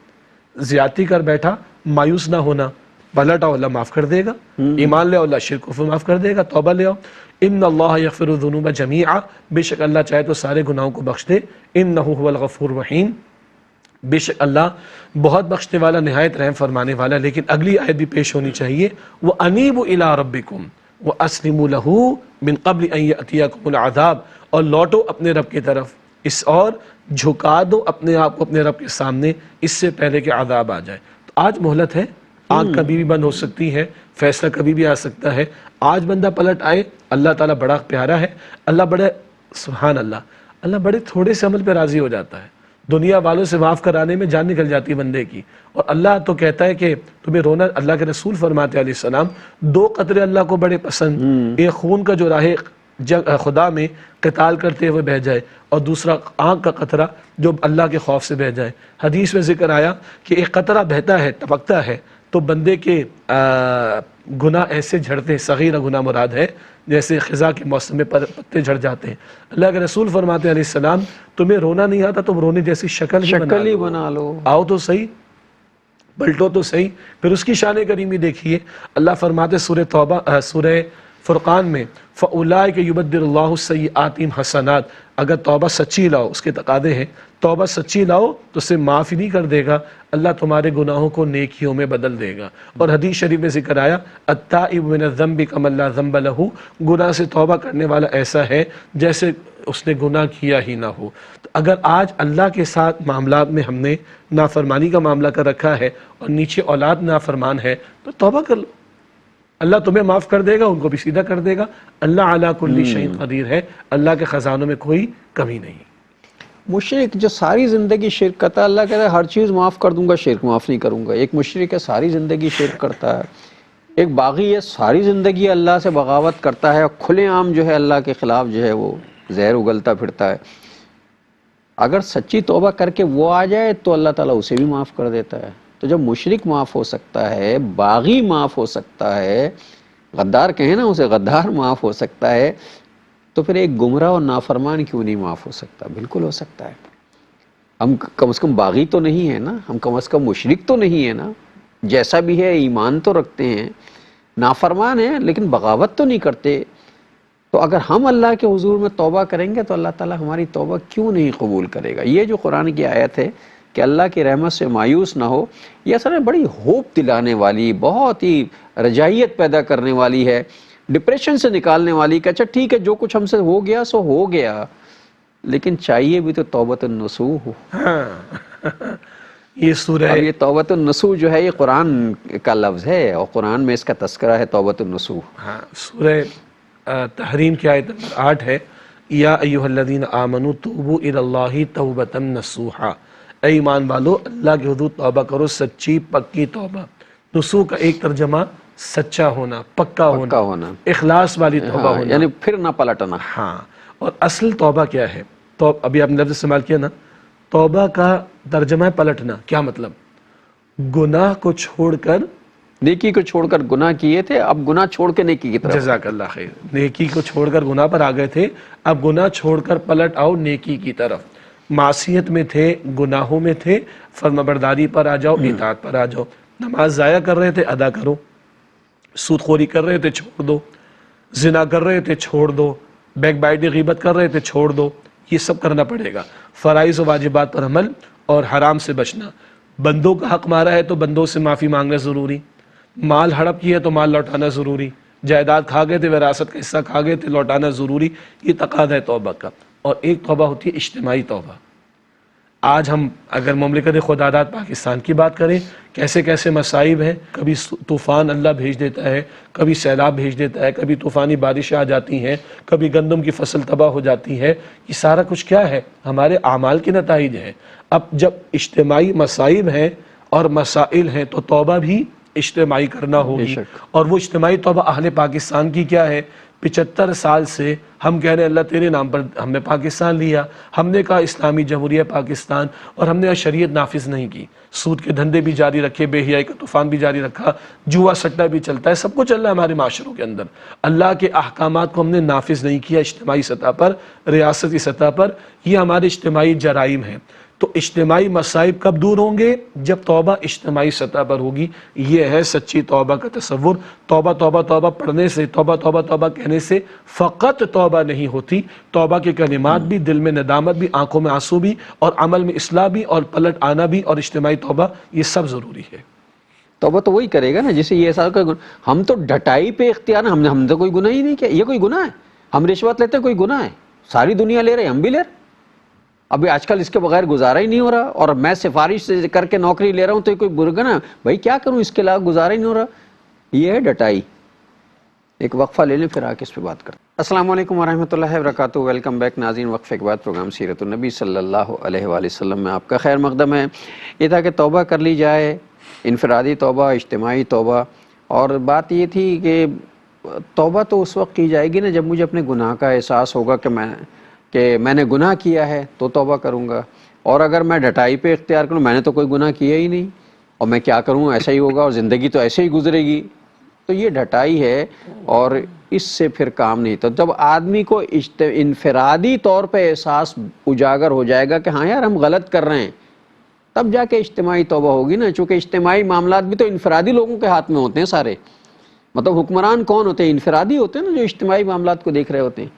زیادتی کر بیٹھا، مایوس نہ ہونا، پلٹ آؤ اللہ معاف کر دے گا، ایمان لے آؤ اللہ شرک کفر معاف کر دے گا، توبہ لے آؤ. ان اللہ یغفر الذنوب جمیعا، بے شک اللہ چاہے تو سارے گناہوں کو بخش دے. انہ هو الغفور الرحیم، بے شک اللہ بہت بخشنے والا، نہایت رحم فرمانے والا. لیکن اگلی آیت بھی پیش ہونی چاہیے، وَأَنِيبُوا إِلَىٰ رَبِّكُمْ وَأَسْلِمُوا لَهُ مِن قَبْلِ أَن يَأْتِيَكُمُ الْعَذَابُ، اور لوٹو اپنے رب کی طرف، اس اور جھکا دو اپنے آپ کو اپنے رب کے سامنے اس سے پہلے کہ عذاب آ جائے. تو آج مہلت ہے، آنکھ کبھی بھی بند ہو سکتی ہے، فیصلہ کبھی بھی آ سکتا ہے. آج بندہ پلٹ آئے، اللہ تعالیٰ بڑا پیارا ہے. اللہ بڑا سبحان اللہ، اللہ بڑے تھوڑے سے عمل پہ راضی ہو جاتا ہے. دنیا والوں سے معاف کرانے میں جان نکل جاتی ہے بندے کی، اور اللہ تو کہتا ہے کہ تمہیں رونا. اللہ کے رسول فرماتے علیہ السلام 2 قطرے اللہ کو بڑے پسند، ایک خون کا جو راہ خدا میں قتال کرتے ہوئے بہ جائے، اور دوسرا آنکھ کا قطرہ جو اللہ کے خوف سے بہ جائے. حدیث میں ذکر آیا کہ ایک قطرہ بہتا ہے، ٹپکتا ہے، تو بندے کے گناہ ایسے جھڑتے ہیں، صغیرہ گناہ مراد ہے، جیسے خزاں کے موسم میں پتے جھڑ جاتے ہیں. اللہ کے رسول فرماتے علیہ السلام تمہیں رونا نہیں آتا، تم رونے جیسی شکل ہی بنا لو، آؤ تو صحیح، پلٹو تو صحیح. پھر اس کی شان کریمی دیکھیے، اللہ فرماتے سورہ توبہ سورہ فرقان میں فَأُولَٰئِكَ يُبَدِّلُ اللَّهُ السَّيِّئَاتِهِمْ حَسَنَات. اگر توبہ سچی لاؤ، اس کے تقاضے ہیں، توبہ سچی لاؤ تو اسے معاف ہی نہیں کر دے گا، اللہ تمہارے گناہوں کو نیکیوں میں بدل دے گا. اور حدیث شریف میں ذکر آیا التائب من الذنب کمن لا ذنب لہ، گناہ سے توبہ کرنے والا ایسا ہے جیسے اس نے گناہ کیا ہی نہ ہو. تو اگر آج اللہ کے ساتھ معاملات میں ہم نے نافرمانی کا معاملہ کر رکھا ہے اور نیچے اولاد نافرمان ہے، تو توبہ کر لو، اللہ تمہیں معاف کر دے گا، ان کو بھی سیدھا کر دے گا. اللہ علی کل شیء قدیر ہے، اللہ کے خزانوں میں کوئی کمی نہیں. مشرک جو ساری زندگی شرک کرتا ہے، اللہ کہتا ہے ہر چیز معاف کر دوں گا، شرک معاف نہیں کروں گا. ایک مشرک ہے ساری زندگی شرک کرتا ہے، ایک باغی ہے ساری زندگی اللہ سے بغاوت کرتا ہے اور کھلے عام جو ہے اللہ کے خلاف جو ہے وہ زہر اگلتا پھرتا ہے. اگر سچی توبہ کر کے وہ آ جائے تو اللہ تعالیٰ اسے بھی معاف کر دیتا ہے. تو جب مشرک معاف ہو سکتا ہے، باغی معاف ہو سکتا ہے، غدار کہیں نا اسے، غدار معاف ہو سکتا ہے، تو پھر ایک گمراہ اور نافرمان کیوں نہیں معاف ہو سکتا؟ بالکل ہو سکتا ہے. ہم کم از کم باغی تو نہیں ہے نا، ہم کم از کم مشرک تو نہیں ہے نا، جیسا بھی ہے ایمان تو رکھتے ہیں، نافرمان ہیں لیکن بغاوت تو نہیں کرتے. تو اگر ہم اللہ کے حضور میں توبہ کریں گے تو اللہ تعالیٰ ہماری توبہ کیوں نہیں قبول کرے گا؟ یہ جو قرآن کی آیت ہے کہ اللہ کی رحمت سے مایوس نہ ہو، یہ اصل میں بڑی ہوپ دلانے والی، بہت ہی رجائیت پیدا کرنے والی ہے، ڈپریشن سے نکالنے والی کہ اچھا ٹھیک ہے جو کچھ ہم سے ہو گیا سو ہو گیا، لیکن چاہیے بھی تو توبۃ النصوح ہو. یہ سورہ اب یہ توبۃ النصوح جو ہے یہ قرآن کا لفظ ہے اور قرآن میں اس کا تذکرہ ہے توبۃ النصوح. سورہ تحریم کی آیت نمبر 8 ہے، یا ایھا الذین آمنوا توبوا الی اللہ توبۃ نصوحا. اے ایمان والو اللہ کے حضور توبہ کرو، سچی پکی توبہ. نصوح کا ایک ترجمہ سچا ہونا، پکا ہونا، اخلاص والی توبہ ہونا، یعنی پھر نہ پلٹنا. ہاں. اور اصل توبہ کیا ہے؟ تو ابھی آپ نے لفظ استعمال کیا نا، توبہ کا ترجمہ ہے پلٹنا. کیا مطلب؟ گناہ کو چھوڑ کر، نیکی کو چھوڑ کر گناہ کیے تھے، اب گناہ چھوڑ کے نیکی کی طرف. جزاک اللہ خیر. نیکی کو چھوڑ کر گناہ پر آ گئے تھے، اب گناہ چھوڑ کر پلٹ آؤ نیکی کی طرف. معصیت میں تھے، گناہوں میں تھے، فرمانبرداری پر آ جاؤ، اطاعت پر آ جاؤ. نماز ضائع کر رہے تھے، ادا کرو. سود خوری کر رہے تھے، چھوڑ دو. زنا کر رہے تھے، چھوڑ دو. بیک بائٹ غیبت کر رہے تھے، چھوڑ دو. یہ سب کرنا پڑے گا. فرائض و واجبات پر عمل اور حرام سے بچنا. بندوں کا حق مارا ہے تو بندوں سے معافی مانگنا ضروری. مال ہڑپ کیا تو مال لوٹانا ضروری. جائیداد کھا گئے تھے، وراثت کا حصہ کھا گئے تھے، لوٹانا ضروری. یہ تقاضا ہے توبہ کا. اور ایک توبہ ہوتی ہے اجتماعی توبہ. آج ہم اگر مملکت خدا داد پاکستان کی بات کریں، کیسے کیسے مصائب ہیں. کبھی طوفان اللہ بھیج دیتا ہے، کبھی سیلاب بھیج دیتا ہے، کبھی طوفانی بارشیں آ جاتی ہیں، کبھی گندم کی فصل تباہ ہو جاتی ہے. یہ سارا کچھ کیا ہے؟ ہمارے اعمال کے نتائج ہیں. اب جب اجتماعی مصائب ہیں اور مسائل ہیں تو توبہ بھی اجتماعی کرنا ہوگی. اور وہ اجتماعی توبہ اہل پاکستان کی کیا ہے؟ 75 سال سے ہم کہہ رہے ہیں اللہ تیرے نام پر ہم نے پاکستان لیا، ہم نے کہا اسلامی جمہوریہ پاکستان، اور ہم نے شریعت نافذ نہیں کی. سود کے دھندے بھی جاری رکھے، بے حیائی کا طوفان بھی جاری رکھا، جوا سٹا بھی چلتا ہے، سب کچھ چل رہا ہے ہمارے معاشروں کے اندر. اللہ کے احکامات کو ہم نے نافذ نہیں کیا اجتماعی سطح پر، ریاستی سطح پر. یہ ہمارے اجتماعی جرائم ہیں. تو اجتماعی مصائب کب دور ہوں گے؟ جب توبہ اجتماعی سطح پر ہوگی. یہ ہے سچی توبہ کا تصور. توبہ توبہ توبہ پڑھنے سے، توبہ توبہ توبہ کہنے سے فقط توبہ نہیں ہوتی. توبہ کے کلمات بھی، دل میں ندامت بھی، آنکھوں میں آنسو بھی، اور عمل میں اصلاح بھی، اور پلٹ آنا بھی، اور اجتماعی توبہ، یہ سب ضروری ہے. توبہ تو وہی کرے گا نا جسے یہ سارا کوئی ہم تو ڈٹائی پہ اختیار، ہم نے تو کوئی گناہ ہی نہیں کیا. یہ کوئی گناہ ہے؟ ہم رشوت لیتے کوئی گناہ ہے؟ ساری دنیا لے رہے، ہم بھی لے رہے. ابھی آج کل اس کے بغیر گزارا ہی نہیں ہو رہا، اور میں سفارش سے کر کے نوکری لے رہا ہوں تو یہ کوئی برا نا بھائی کیا کروں، اس کے علاوہ گزارا ہی نہیں ہو رہا. یہ ہے ڈٹائی. ایک وقفہ لے لیں پھر آ کے اس پہ بات کرتے ہیں. السلام علیکم ورحمۃ اللہ وبرکاتہ. ویلکم بیک ناظرین. وقفے کے بعد پروگرام سیرت النبی صلی اللہ علیہ وآلہ وسلم میں آپ کا خیر مقدم ہے. یہ تھا کہ توبہ کر لی جائے، انفرادی توبہ، اجتماعی توبہ. اور بات یہ تھی کہ توبہ تو اس وقت کی جائے گی نا جب مجھے اپنے گناہ کا احساس ہوگا کہ میں نے گناہ کیا ہے تو توبہ کروں گا. اور اگر میں ڈٹائی پہ اختیار کروں، میں نے تو کوئی گناہ کیا ہی نہیں اور میں کیا کروں، ایسا ہی ہوگا اور زندگی تو ایسے ہی گزرے گی، تو یہ ڈھٹائی ہے اور اس سے پھر کام نہیں. تو جب آدمی کو انفرادی طور پہ احساس اجاگر ہو جائے گا کہ ہاں یار ہم غلط کر رہے ہیں، تب جا کے اجتماعی توبہ ہوگی نا. چونکہ اجتماعی معاملات بھی تو انفرادی لوگوں کے ہاتھ میں ہوتے ہیں سارے. مطلب حکمران کون ہوتے ہیں؟ انفرادی ہوتے ہیں نا، جو اجتماعی معاملات کو دیکھ رہے ہوتے ہیں.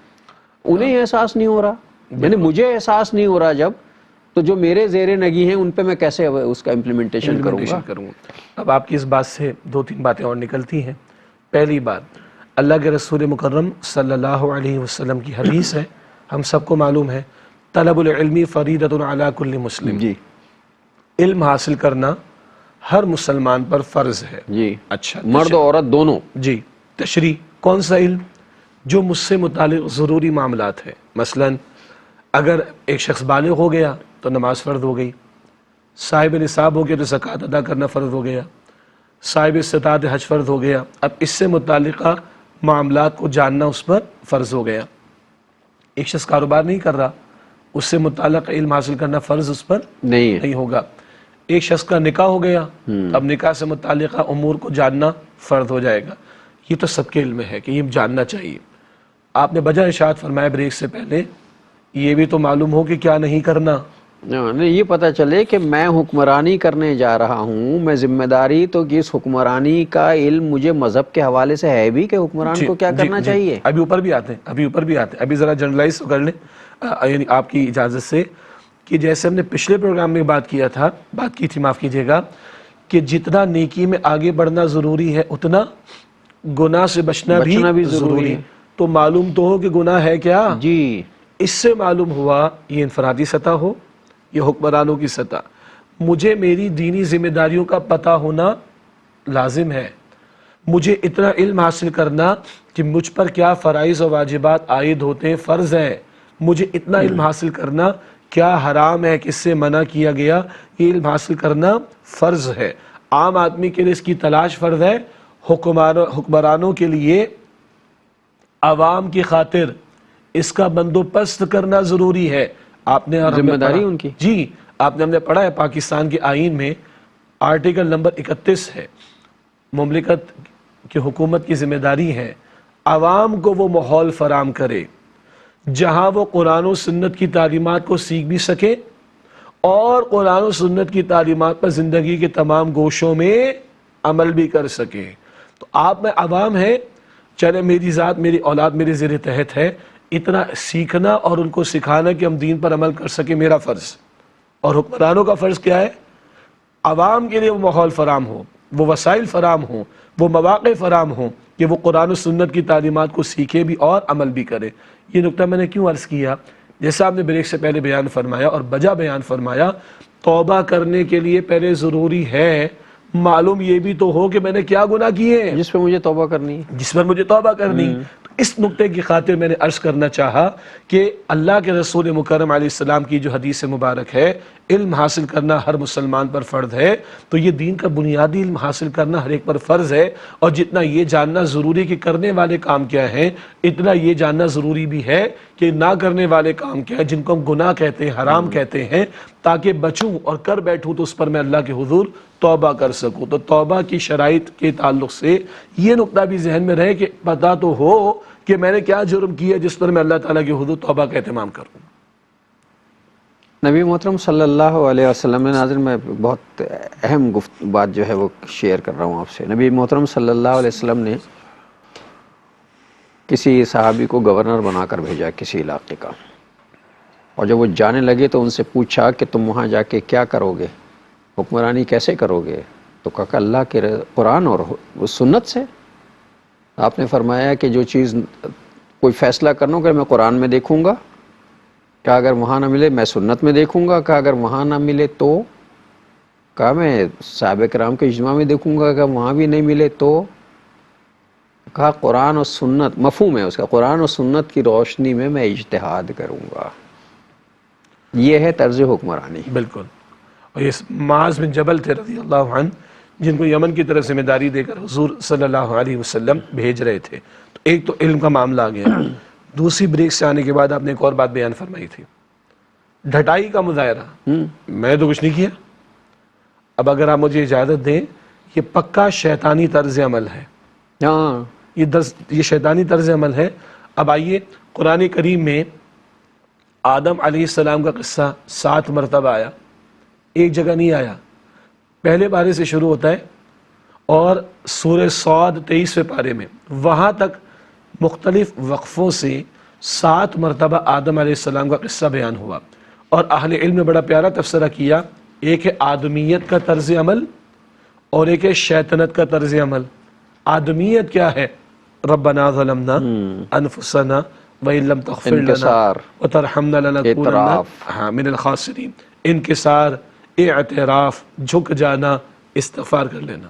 انہیں احساس نہیں ہو رہا، یعنی مجھے احساس نہیں ہو رہا جب، تو جو میرے زیر نگی ہیں ان پہ میں کیسے اس کا امپلیمنٹیشن کروں گا؟ اب آپ کی اس بات سے دو تین باتیں اور نکلتی ہیں. پہلی بات، اللہ کے رسول مکرم صلی اللہ علیہ وسلم کی حدیث ہے، ہم سب کو معلوم ہے، طلب العلم فریضۃ علی کل مسلم. جی علم حاصل کرنا ہر مسلمان پر فرض ہے. جی، اچھا، مرد و عورت دونوں. جی، تشریح کون سا علم؟ جو مجھ سے متعلق ضروری معاملات ہیں. مثلا اگر ایک شخص بالغ ہو گیا تو نماز فرض ہو گئی، صاحب نصاب ہو گیا تو زکوٰۃ ادا کرنا فرض ہو گیا، صاحب استطاعت حج فرض ہو گیا. اب اس سے متعلقہ معاملات کو جاننا اس پر فرض ہو گیا. ایک شخص کاروبار نہیں کر رہا، اس سے متعلق علم حاصل کرنا فرض اس پر نہیں ہوگا. ایک شخص کا نکاح ہو گیا، اب نکاح سے متعلقہ امور کو جاننا فرض ہو جائے گا. یہ تو سب کے علم ہے کہ یہ جاننا چاہیے. آپ نے بجا ارشاد فرمایا بریک سے پہلے، یہ بھی تو معلوم ہو کہ کیا نہیں کرنا. نہیں، یہ پتہ چلے کہ میں حکمرانی کرنے جا رہا ہوں، میں ذمہ داری تو کہ اس حکمرانی کا علم مجھے مذہب کے حوالے سے ہے بھی کہ حکمران کو کیا کرنا چاہیے. ابھی اوپر بھی آتے ہیں، ابھی ذرا جنرلائز کر لیں یعنی آپ کی اجازت سے، کہ جیسے ہم نے پچھلے پروگرام میں بات کی تھی معاف کیجیے گا، کہ جتنا نیکی میں آگے بڑھنا ضروری ہے اتنا گناہ سے بچنا بھی ضروری ہے. تو معلوم تو ہو کہ گناہ ہے کیا. جی، اس سے معلوم ہوا یہ انفرادی سطح ہو یہ حکمرانوں کی سطح، مجھے میری دینی ذمہ داریوں کا پتہ ہونا لازم ہے. مجھے اتنا علم حاصل کرنا کہ مجھ پر کیا فرائض و واجبات عائد ہوتے ہیں، فرض ہے. مجھے اتنا علم حاصل کرنا کیا حرام ہے، کس سے منع کیا گیا، یہ علم حاصل کرنا فرض ہے. عام آدمی کے لیے اس کی تلاش فرض ہے، حکمرانوں کے لیے عوام کی خاطر اس کا بندوبست کرنا ضروری ہے. آپ نے ذمہ داری ان کی. جی، آپ نے ہم نے پڑھا ہے پاکستان کے آئین میں آرٹیکل نمبر 31 ہے، مملکت کی حکومت کی ذمہ داری ہے عوام کو وہ ماحول فراہم کرے جہاں وہ قرآن و سنت کی تعلیمات کو سیکھ بھی سکے اور قرآن و سنت کی تعلیمات پر زندگی کے تمام گوشوں میں عمل بھی کر سکے. تو آپ میں عوام ہے، چلے میری ذات میری اولاد میرے زیر تحت ہے، اتنا سیکھنا اور ان کو سکھانا کہ ہم دین پر عمل کر سکیں میرا فرض. اور حکمرانوں کا فرض کیا ہے؟ عوام کے لیے وہ ماحول فراہم ہو، وہ وسائل فراہم ہوں، وہ مواقع فراہم ہوں کہ وہ قرآن و سنت کی تعلیمات کو سیکھے بھی اور عمل بھی کرے. یہ نقطہ میں نے کیوں عرض کیا؟ جیسا آپ نے بریک سے پہلے بیان فرمایا اور بجا بیان فرمایا، توبہ کرنے کے لیے پہلے ضروری ہے معلوم یہ بھی تو ہو کہ میں نے کیا گناہ کیے ہیں جس پہ مجھے توبہ کرنی ہے، جس پر مجھے توبہ کرنی. تو اس نقطے کی خاطر میں نے عرض کرنا چاہا کہ اللہ کے رسول مکرم علیہ السلام کی جو حدیث مبارک ہے، علم حاصل کرنا ہر مسلمان پر فرض ہے. تو یہ دین کا بنیادی علم حاصل کرنا ہر ایک پر فرض ہے. اور جتنا یہ جاننا ضروری کہ کرنے والے کام کیا ہیں، اتنا یہ جاننا ضروری بھی ہے کہ نہ کرنے والے کام کیا ہیں، جن کو ہم گناہ کہتے ہیں، حرام کہتے ہیں، تاکہ بچوں اور کر بیٹھوں تو اس پر میں اللہ کے حضور توبہ کر سکوں. تو توبہ کی شرائط کے تعلق سے یہ نقطہ بھی ذہن میں رہے کہ پتہ تو ہو کہ میں نے کیا جرم کیا جس پر میں اللہ تعالیٰ کے حضور توبہ کا اہتمام کروں. نبی محترم صلی اللہ علیہ وسلم نے، ناظرین میں بہت اہم بات جو ہے وہ شیئر کر رہا ہوں آپ سے. نبی محترم صلی اللہ علیہ وسلم نے کسی صحابی کو گورنر بنا کر بھیجا کسی علاقے کا، اور جب وہ جانے لگے تو ان سے پوچھا کہ تم وہاں جا کے کیا کرو گے، حکمرانی کیسے کرو گے؟ تو کہا کہ اللہ کے قرآن اور سنت سے. آپ نے فرمایا کہ جو چیز کوئی فیصلہ کرنا ہو کہ میں قرآن میں دیکھوں گا، کہا اگر وہاں نہ ملے میں سنت میں دیکھوں گا، کہا اگر وہاں نہ ملے تو، کہا میں صحابہ کرام کے اجماع میں دیکھوں گا، کہ وہاں بھی نہیں ملے تو، کہا قرآن اور سنت، مفہوم ہے اس کا، قرآن اور سنت کی روشنی میں میں اجتہاد کروں گا، یہ ہے طرز حکمرانی۔ بالکل۔ اور یہ معاذ بن جبل تھے رضی اللہ عنہ، جن کو یمن کی طرف ذمہ داری دے کر حضور صلی اللہ علیہ وسلم بھیج رہے تھے۔ تو ایک تو علم کا معاملہ آ گیا، دوسری بریک سے آنے کے بعد آپ نے ایک اور بات بیان فرمائی تھی، ڈھٹائی کا مظاہرہ۔ میں تو کچھ نہیں کیا، اب اگر آپ مجھے اجازت دیں، یہ پکا شیطانی طرز عمل ہے، ہاں یہ شیطانی طرز عمل ہے۔ اب آئیے قرآن کریم میں آدم علیہ السلام کا قصہ 7 مرتبہ آیا، ایک جگہ نہیں آیا، پہلے پارے سے شروع ہوتا ہے اور سورہ صاد 23ویں پارے میں وہاں تک مختلف وقفوں سے 7 مرتبہ آدم علیہ السلام کا قصہ بیان ہوا، اور اہل علم نے بڑا پیارا تبصرہ کیا، ایک ہے آدمیت کا طرز عمل اور ایک ہے شیطنت کا طرز عمل۔ آدمیت کیا ہے؟ ربنا ظلمنا انفسنا وَإِن لَمْ تَغْفِرْ لَنَا انکسار، وَتَرْحَمْنَا لَنَكُونَنَّ اعتراف، من الخاسرین، انکسار، اعتراف، جھک جانا، استغفار کر لینا۔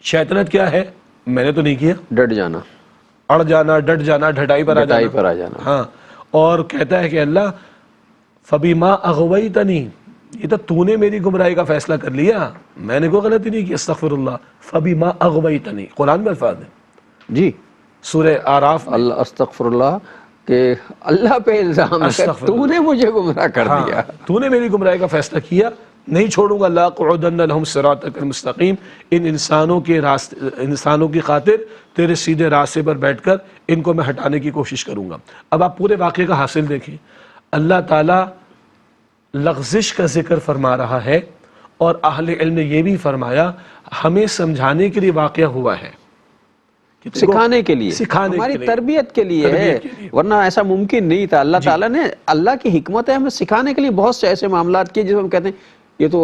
شیطنت کیا ہے؟ میں نے تو نہیں کیا، ڈٹ جانا، اڑ جانا، ڈٹ جانا، ڈھٹائی پر آ ڈٹائی جانا۔ پر آ جانا۔ ہاں، اور کہتا ہے کہ اللہ فَبِمَا أَغْوَيْتَنِي، یہ تو نے میری گمراہی کا فیصلہ کر لیا، میں نے کوئی غلطی نہیں کی، استغفر اللہ، فَبِمَا أَغْوَيْتَنِي، قرآن میں الفاظ ہیں، جی، سورہ آراف میں۔ اللہ استغفر اللہ کہ اللہ پہ الزام ہے، استغفر تو نے مجھے گمراہ کر دیا۔ تو نے میری گمراہی کا فیصلہ کیا، نہیں چھوڑوں گا، لَأَقْعُدَنَّ لَهُمْ صِرَاطَكَ الْمُسْتَقِيمَ، ان انسانوں کی خاطر تیرے سیدھے راستے پر بیٹھ کر ان کو میں ہٹانے کی کوشش کروں گا۔ اب آپ پورے واقعے کا حاصل دیکھیں، اللہ تعالیٰ لغزش کا ذکر فرما رہا ہے، اور اہل علم نے یہ بھی فرمایا ہمیں سمجھانے کے لیے واقعہ ہوا ہے، سکھانے کے لیے، سکھانے ہماری کے لیے، تربیت کے لیے ہے، تربیت کے لیے۔ ورنہ ایسا ممکن نہیں تھا۔ اللہ تعالیٰ نے، اللہ کی حکمت ہے، ہمیں سکھانے کے لیے بہت سے ایسے معاملات کیے جس میں ہم کہتے ہیں یہ تو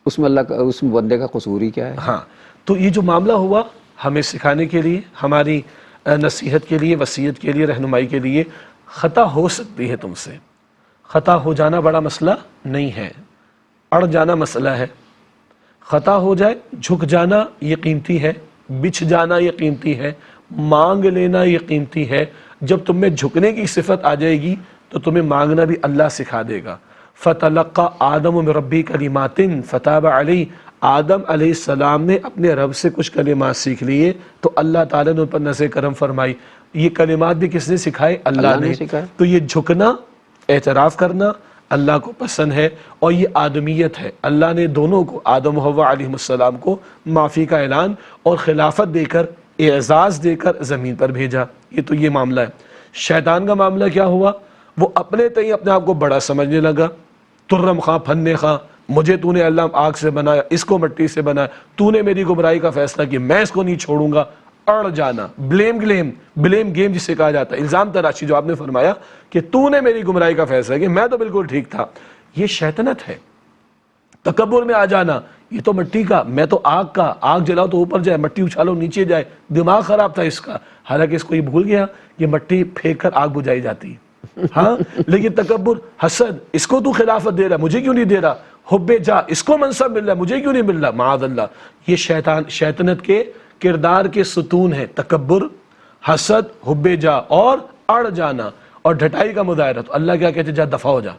اس میں اللہ کا، اس بندے کا قصور ہی کیا ہے۔ ہاں، تو یہ جو معاملہ ہوا ہمیں سکھانے کے لیے، ہماری نصیحت کے لیے، وصیت کے لیے، رہنمائی کے لیے۔ خطا ہو سکتی ہے تم سے، خطا ہو جانا بڑا مسئلہ نہیں ہے، اڑ جانا مسئلہ ہے۔ خطا ہو جائے، جھک جانا یہ قیمتی ہے، بچھ جانا یہ قیمتی ہے، مانگ لینا یہ قیمتی ہے۔ جب تم میں جھکنے کی صفت آ جائے گی تو تمہیں مانگنا بھی اللہ سکھا دے گا۔ فَتَلَقَّى آدَمُ مِن رَبِّهِ كَلِمَاتٍ فَتَابَ عَلَيْهِ، آدم علیہ السلام نے اپنے رب سے کچھ کلمات سیکھ لیے تو اللہ تعالیٰ نے ان پر نظر کرم فرمائی۔ یہ کلمات بھی کس نے سکھائے؟ اللہ نے سکھائے۔ تو یہ جھکنا، اعتراف کرنا اللہ کو پسند ہے، اور یہ آدمیت ہے۔ اللہ نے دونوں کو، آدم و حوا علیہ السلام کو، معافی کا اعلان اور خلافت دے کر، اعزاز دے کر زمین پر بھیجا۔ یہ تو یہ معاملہ ہے۔ شیطان کا معاملہ کیا ہوا؟ وہ اپنے تئیں اپنے آپ کو بڑا سمجھنے لگا، ترم خواہ پھنے خواہ، مجھے تو نے اللہ آگ سے بنایا، اس کو مٹی سے بنایا، تو نے میری گمراہی کا فیصلہ کیا، میں اس کو نہیں چھوڑوں گا۔ اڑ جانا، بلیم گیم جسے کہا جاتا ہے، الزام تراشی، جو آپ نے فرمایا کہ تو نے میری گمراہی کا فیصلہ کیا، میں تو بالکل ٹھیک تھا، یہ شیطنت ہے۔ تکبر میں آ جانا، یہ تو مٹی کا، میں تو آگ کا، آگ جلاؤ تو اوپر جائے، مٹی اچھالو نیچے جائے، دماغ خراب تھا اس کا، حالانکہ اس کو یہ بھول گیا یہ مٹی پھینک کر آگ بجھائی جاتی ہے۔ ہاں، لیکن تکبر، حسد، اس کو تو خلافت دے رہا مجھے کیوں نہیں دے رہا، حب جا، اس کو منصب مل رہا مجھے کیوں نہیں مل رہا، معاذ اللہ۔ یہ شیطنت کے کردار کے ستون ہیں، تکبر، حسد، حب جا اور اڑ جانا اور ڈھٹائی کا مظاہرہ۔ تو اللہ کیا کہتے ہیں؟ جا دفع ہو جا،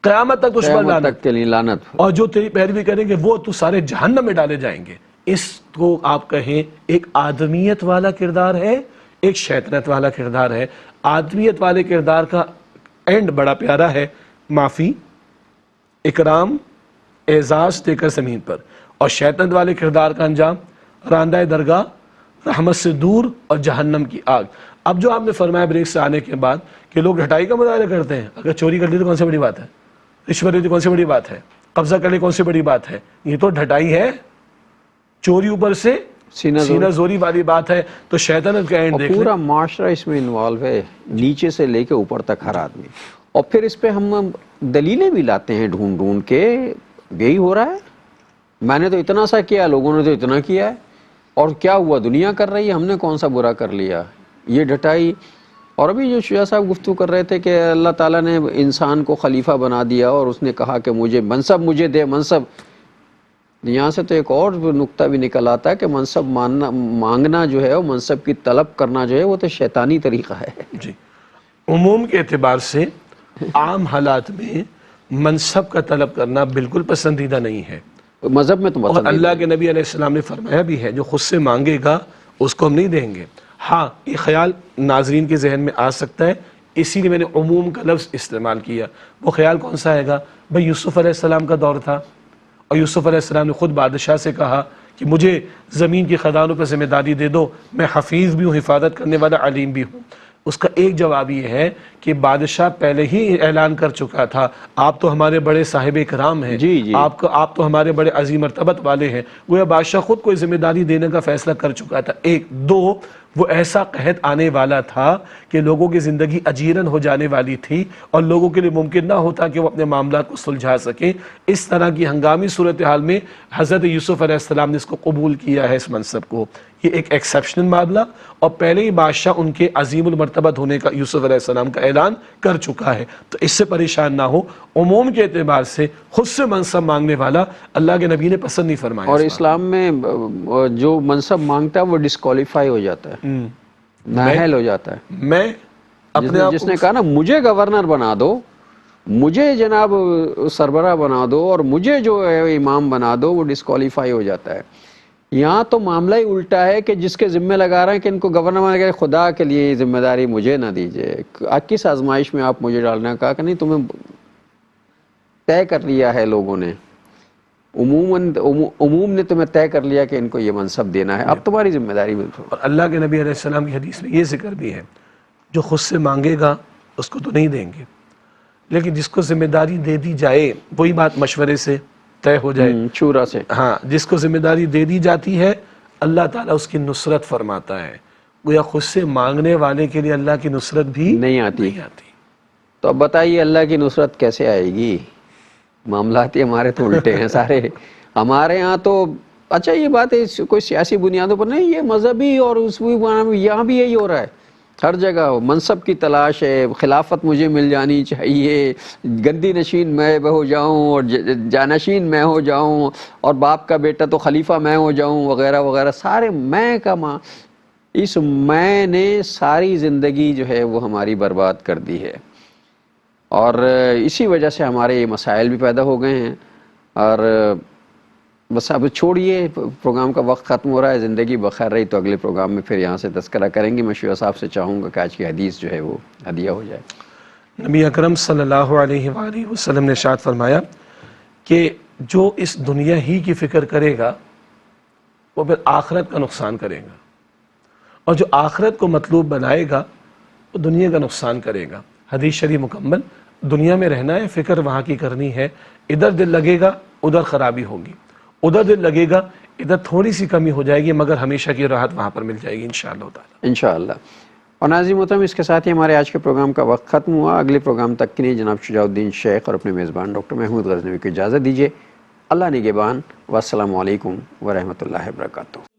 قیامت تک تجھ پر قیامت لعنت، تک کے لیے لعنت۔ اور جو تیری پیروی کریں گے وہ تو سارے جہنم میں ڈالے جائیں گے۔ اس کو آپ کہیں ایک آدمیت والا کردار ہے، ایک شیطنت والا کردار ہے۔ آدمیت والے کردار کا اینڈ بڑا پیارا ہے، معافی، اکرام، اعزاز دے کر زمین پر، اور شیطنت والے کردار کا انجام راندہ درگاہ، رحمت سے دور اور جہنم کی آگ۔ اب جو آپ نے فرمایا بریک سے آنے کے بعد کہ لوگ ڈھٹائی کا مظاہرہ کرتے ہیں، اگر چوری کر لی تو کون سی بڑی بات ہے، رشوت لی تو کون سی بڑی بات ہے، قبضہ کر لی کون سی بڑی بات ہے، یہ تو ڈھٹائی ہے، چوری اوپر سے سینہ زوری والی بات ہے۔ تو شیطنت کا اینڈ دیکھ لیں، پورا معاشرہ اس میں انوالو ہے، نیچے سے لے کے اوپر تک ہر آدمی، اور پھر اس پہ ہم دلیلیں بھی لاتے ہیں ڈھونڈ ڈھونڈ کے، یہی ہو رہا ہے، میں نے تو اتنا سا کیا، لوگوں نے تو اتنا کیا ہے، اور کیا ہوا، دنیا کر رہی ہے، ہم نے کون سا برا کر لیا، یہ ڈھٹائی۔ اور ابھی جو شیعہ صاحب گفتگو کر رہے تھے کہ اللہ تعالیٰ نے انسان کو خلیفہ بنا دیا اور اس نے کہا کہ مجھے منصب مجھے دے، منصب، یہاں سے تو ایک اور نقطہ بھی نکل آتا ہے کہ منصب مانگنا جو ہے، وہ منصب کی طلب کرنا جو ہے، وہ تو شیطانی طریقہ ہے۔ جی، عموم کے اعتبار سے عام حالات میں منصب کا طلب کرنا بالکل پسندیدہ نہیں ہے، مذہب میں تو اور پسند اللہ کے نبی علیہ السلام نے فرمایا بھی ہے جو خود سے مانگے گا اس کو ہم نہیں دیں گے۔ ہاں، یہ خیال ناظرین کے ذہن میں آ سکتا ہے، اسی لیے میں نے عموم کا لفظ استعمال کیا۔ وہ خیال کون سا آئے گا؟ بھئی یوسف علیہ السلام کا دور تھا، اور یوسف علیہ السلام نے خود بادشاہ سے کہا کہ مجھے زمین کی خزانوں پر ذمہ داری دے دو، میں حفیظ بھی ہوں، حفاظت کرنے والا علیم بھی ہوں۔ اس کا ایک جواب یہ ہے کہ بادشاہ پہلے ہی اعلان کر چکا تھا، آپ تو ہمارے بڑے صاحب کرام ہیں، جی جی، آپ تو ہمارے بڑے عظیم مرتبت والے ہیں۔ گویا بادشاہ خود کوئی ذمہ داری دینے کا فیصلہ کر چکا تھا۔ ایک دو، وہ ایسا قحط آنے والا تھا کہ لوگوں کی زندگی اجیرن ہو جانے والی تھی، اور لوگوں کے لیے ممکن نہ ہوتا کہ وہ اپنے معاملات کو سلجھا سکیں۔ اس طرح کی ہنگامی صورتحال میں حضرت یوسف علیہ السلام نے اس کو قبول کیا ہے، اس منصب کو۔ یہ ایک ایکسیپشنل معاملہ، اور پہلے ہی بادشاہ ان کے عظیم المرتبت ہونے کا یوسف علیہ السلام کا اعلان کر چکا ہے، تو اس سے پریشان نہ ہو۔ عموم کے اعتبار سے خود سے منصب مانگنے والا اللہ کے نبی نے پسند نہیں فرمایا۔ اور اسلام میں جو منصب مانگتا ہے وہ ڈسکوالیفائی ہو جاتا ہے، نااہل ہو جاتا ہے۔ میں اپنے آپ جس نے کہا نا مجھے گورنر بنا دو، مجھے جناب سربراہ بنا دو، اور مجھے جو ہے امام بنا دو، وہ ڈسکوالیفائی ہو جاتا ہے۔ یہاں تو معاملہ ہی الٹا ہے کہ جس کے ذمہ لگا رہے ہیں کہ ان کو گورنر بنا کے، خدا کے لیے یہ ذمہ داری مجھے نہ دیجیے۔ کس آزمائش میں آپ مجھے ڈالنا؟ کہا کہ نہیں، تمہیں طے کر لیا ہے لوگوں نے، عموم نے تمہیں طے کر لیا کہ ان کو یہ منصب دینا ہے، اب تمہاری ذمہ داری بالکل۔ اور اللہ کے نبی علیہ السلام کی حدیث میں یہ ذکر بھی ہے، جو خود سے مانگے گا اس کو تو نہیں دیں گے، لیکن جس کو ذمہ داری دے دی جائے، وہی بات مشورے سے طے ہو جائے، شورا سے، ہاں، جس کو ذمہ داری دے دی جاتی ہے اللہ تعالیٰ اس کی نصرت فرماتا ہے۔ گویا خود سے مانگنے والے کے لیے اللہ کی نصرت بھی نہیں آتی۔ تو اب بتائیے اللہ کی نصرت کیسے آئے گی؟ معاملات ہی ہمارے تو الٹے ہیں سارے۔ ہمارے ہاں تو اچھا، یہ بات ہے کوئی سیاسی بنیادوں پر نہیں، یہ مذہبی اور یہاں بھی یہی ہو رہا ہے۔ ہر جگہ منصب کی تلاش ہے، خلافت مجھے مل جانی چاہیے، گدی نشین میں ہو جاؤں اور جانشین میں ہو جاؤں، اور باپ کا بیٹا تو خلیفہ میں ہو جاؤں، وغیرہ وغیرہ۔ سارے میں کا اس میں نے ساری زندگی جو ہے وہ ہماری برباد کر دی ہے، اور اسی وجہ سے ہمارے یہ مسائل بھی پیدا ہو گئے ہیں۔ اور بس اب چھوڑیے، پروگرام کا وقت ختم ہو رہا ہے، زندگی بخیر رہی تو اگلے پروگرام میں پھر یہاں سے تذکرہ کریں گے۔ میں شیعہ صاحب سے چاہوں گا کہ آج کی حدیث جو ہے وہ ہدیہ ہو جائے۔ نبی اکرم صلی اللہ علیہ وآلہ وسلم نے ارشاد فرمایا کہ جو اس دنیا ہی کی فکر کرے گا وہ پھر آخرت کا نقصان کرے گا، اور جو آخرت کو مطلوب بنائے گا وہ دنیا کا نقصان کرے گا۔ حدیث شریف مکمل۔ دنیا میں رہنا ہے، فکر وہاں کی کرنی ہے، ادھر دل لگے گا ادھر خرابی ہوگی، ادھر دل لگے گا ادھر تھوڑی سی کمی ہو جائے گی، مگر ہمیشہ کی راحت وہاں پر مل جائے گی انشاءاللہ تعالی۔ انشاءاللہ۔ اور ناظرین محترم، اس کے ساتھ ہی ہمارے آج کے پروگرام کا وقت ختم ہوا۔ اگلے پروگرام تک کے لیے جناب شجاع الدین شیخ اور اپنے میزبان ڈاکٹر محمود غزنوی کو اجازت دیجیے۔ اللہ نگہبان، والسلام علیکم ورحمۃ اللہ وبرکاتہ۔